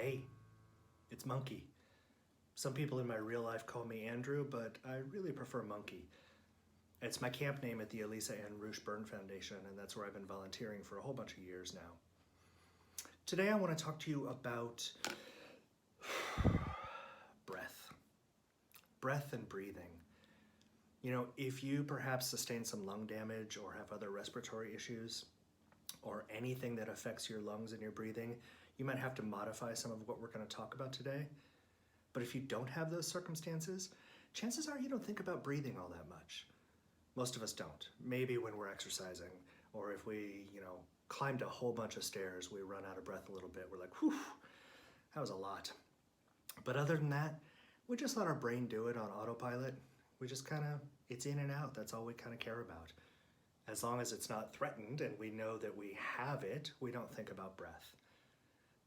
Hey, it's Monkey. Some people in my real life call me Andrew, but I really prefer Monkey. It's my camp name at the Elisa Ann Roosh Burn Foundation, and that's where I've been volunteering for a whole bunch of years now. Today I want to talk to you about breath. Breath and breathing. You know, if you perhaps sustain some lung damage or have other respiratory issues or anything that affects your lungs and your breathing, you might have to modify some of what we're going to talk about today. But if you don't have those circumstances, chances are you don't think about breathing all that much. Most of us don't. Maybe when we're exercising, or if we, climbed a whole bunch of stairs, we run out of breath a little bit. We're like, whew, that was a lot. But other than that, we just let our brain do it on autopilot. We just it's in and out. That's all we kind of care about. As long as it's not threatened and we know that we have it, we don't think about breath.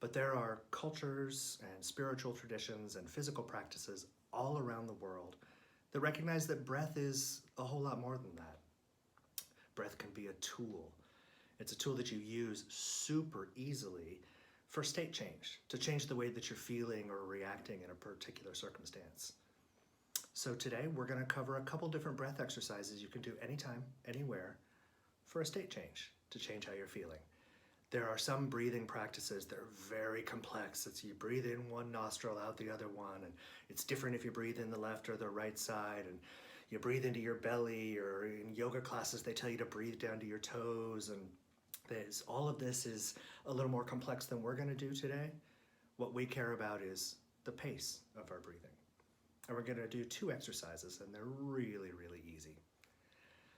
But there are cultures and spiritual traditions and physical practices all around the world that recognize that breath is a whole lot more than that. Breath can be a tool. It's a tool that you use super easily for state change, to change the way that you're feeling or reacting in a particular circumstance. So today we're going to cover a couple different breath exercises you can do anytime, anywhere, for a state change, to change how you're feeling. There are some breathing practices that are very complex. It's you breathe in one nostril, out the other one, and it's different if you breathe in the left or the right side, and you breathe into your belly, or in yoga classes they tell you to breathe down to your toes, and all of this is a little more complex than we're going to do today. What we care about is the pace of our breathing. And we're going to do two exercises, and they're really, really easy.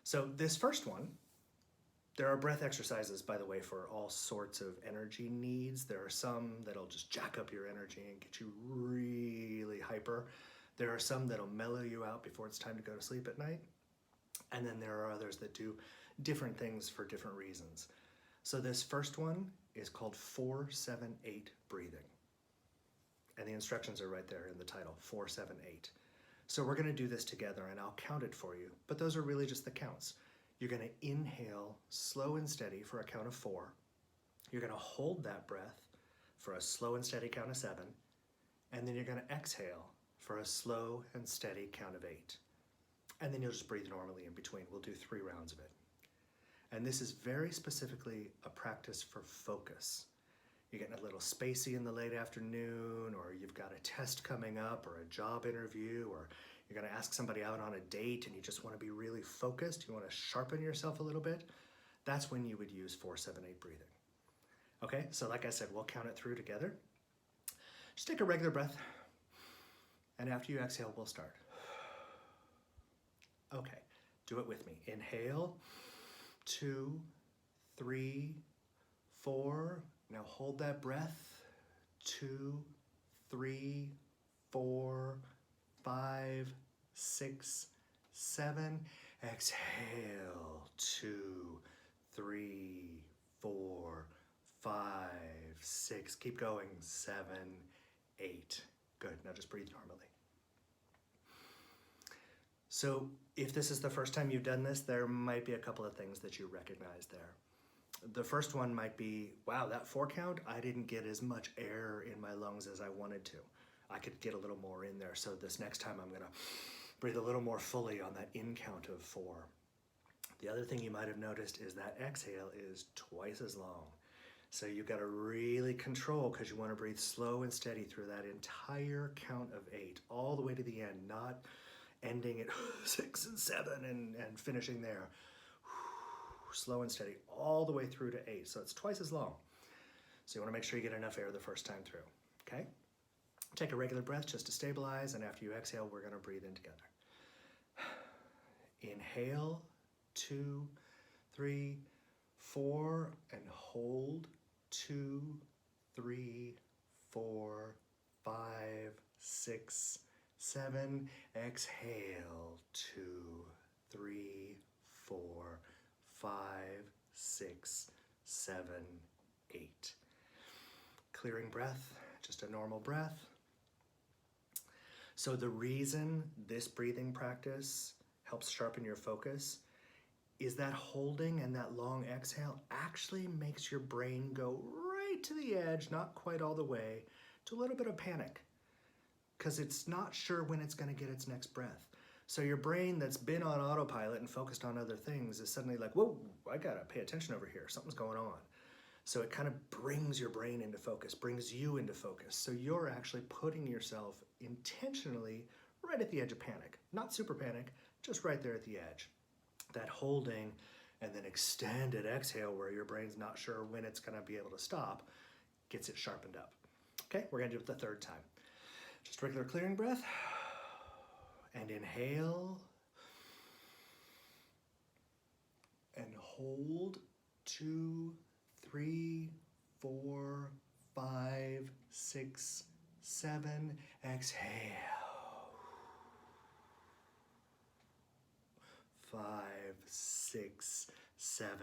So this first one, there are breath exercises, by the way, for all sorts of energy needs. There are some that'll just jack up your energy and get you really hyper. There are some that'll mellow you out before it's time to go to sleep at night. And then there are others that do different things for different reasons. So this first one is called 4-7-8 breathing. And the instructions are right there in the title, 4-7-8. So we're going to do this together, and I'll count it for you. But those are really just the counts. You're going to inhale slow and steady for a count of 4. You're going to hold that breath for a slow and steady count of 7. And then you're going to exhale for a slow and steady count of 8. And then you'll just breathe normally in between. We'll do 3 rounds of it. And this is very specifically a practice for focus. You're getting a little spacey in the late afternoon, or you've got a test coming up, or a job interview, or you're going to ask somebody out on a date and you just want to be really focused. You want to sharpen yourself a little bit. That's when you would use 4-7-8 breathing. Okay, so like I said, we'll count it through together. Just take a regular breath, and after you exhale, we'll start. Okay, do it with me. Inhale, 2, 3, 4. Now hold that breath. 2, 3, 4, 5, 6, 7. Exhale. 2, 3, 4, 5, 6. Keep going. 7, 8. Good. Now just breathe normally. So if this is the first time you've done this, there might be a couple of things that you recognize there. The first one might be, wow, that 4 count, I didn't get as much air in my lungs as I wanted to. I could get a little more in there, so this next time I'm gonna breathe a little more fully on that in count of 4. The other thing you might have noticed is that exhale is twice as long. So you've got to really control, because you want to breathe slow and steady through that entire count of 8, all the way to the end, not ending at 6 and 7 and finishing there. Slow and steady all the way through to 8. So it's twice as long. So you want to make sure you get enough air the first time through. Okay? Take a regular breath just to stabilize, and after you exhale, we're going to breathe in together. Inhale, 2, 3, 4, and hold. 2, 3, 4, 5, 6, 7. Exhale. 2, 3, 4, 5, 6, 7, 8. Clearing breath, just a normal breath. So the reason this breathing practice helps sharpen your focus is that holding and that long exhale actually makes your brain go right to the edge, not quite all the way, to a little bit of panic because it's not sure when it's going to get its next breath. So your brain that's been on autopilot and focused on other things is suddenly like, whoa, I got to pay attention over here. Something's going on. So it kind of brings your brain into focus, brings you into focus. So you're actually putting yourself intentionally right at the edge of panic. Not super panic, just right there at the edge. That holding and then extended exhale where your brain's not sure when it's going to be able to stop gets it sharpened up. Okay, we're going to do it the third time. Just regular clearing breath. And inhale. And hold. 2, 3, 4, 5, 6, 7. Exhale. 5, 6, 7,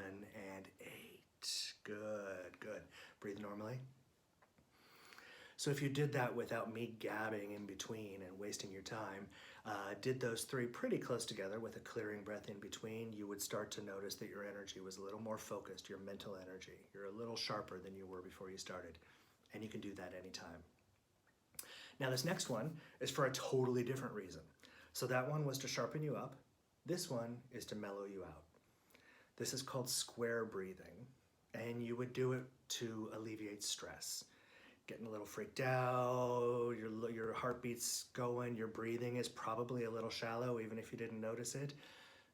and 8. Good, good. Breathe normally. So if you did that without me gabbing in between and wasting your time, did those 3 pretty close together with a clearing breath in between, you would start to notice that your energy was a little more focused, your mental energy. You're a little sharper than you were before you started, and you can do that anytime. Now this next one is for a totally different reason. So that one was to sharpen you up. This one is to mellow you out. This is called square breathing, and you would do it to alleviate stress. Getting a little freaked out, your heartbeat's going, your breathing is probably a little shallow even if you didn't notice it.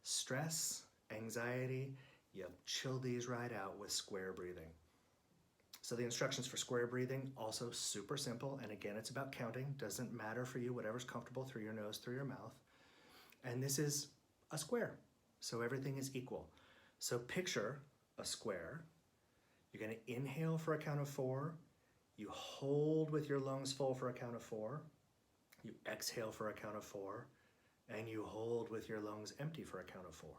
Stress, anxiety, you chill these right out with square breathing. So the instructions for square breathing, also super simple, and again, it's about counting. Doesn't matter for you, whatever's comfortable through your nose, through your mouth. And this is a square, so everything is equal. So picture a square. You're gonna inhale for a count of 4. You hold with your lungs full for a count of 4. You exhale for a count of 4. And you hold with your lungs empty for a count of 4.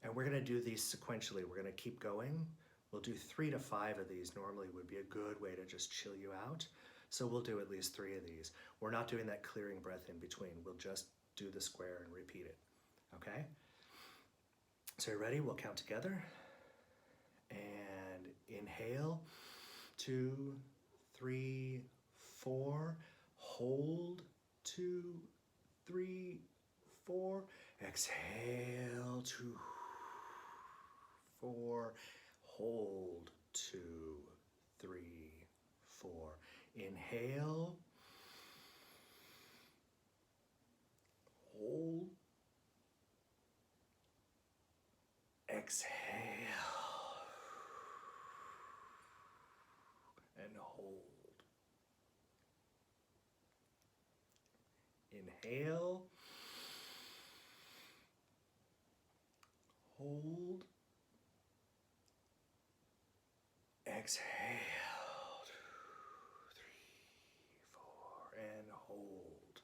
And we're gonna do these sequentially. We're gonna keep going. We'll do 3 to 5 of these normally would be a good way to just chill you out. So we'll do at least 3 of these. We're not doing that clearing breath in between. We'll just do the square and repeat it, okay? So you ready? We'll count together. And inhale, 2, 3, 4, hold, 2, 3, 4, exhale, 2, 4, hold, 2, 3, 4, inhale, hold, exhale, and hold. Inhale, hold, exhale, 2, 3, 4, and hold.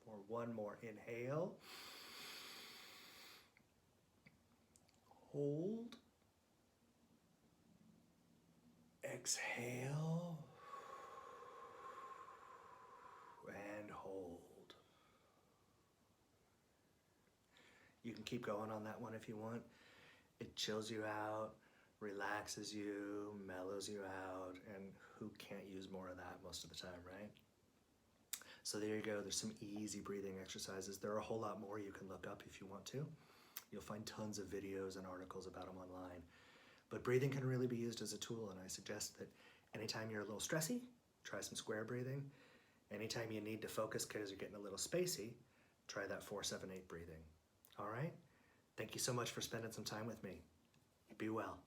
For one more, inhale, hold, exhale, and hold. You can keep going on that one if you want. It chills you out, relaxes you, mellows you out, and who can't use more of that most of the time, right? So there you go. There's some easy breathing exercises. There are a whole lot more you can look up if you want to. You'll find tons of videos and articles about them online. But breathing can really be used as a tool, and I suggest that anytime you're a little stressy, try some square breathing. Anytime you need to focus because you're getting a little spacey, try that 4-7-8 breathing. All right? Thank you so much for spending some time with me. Be well.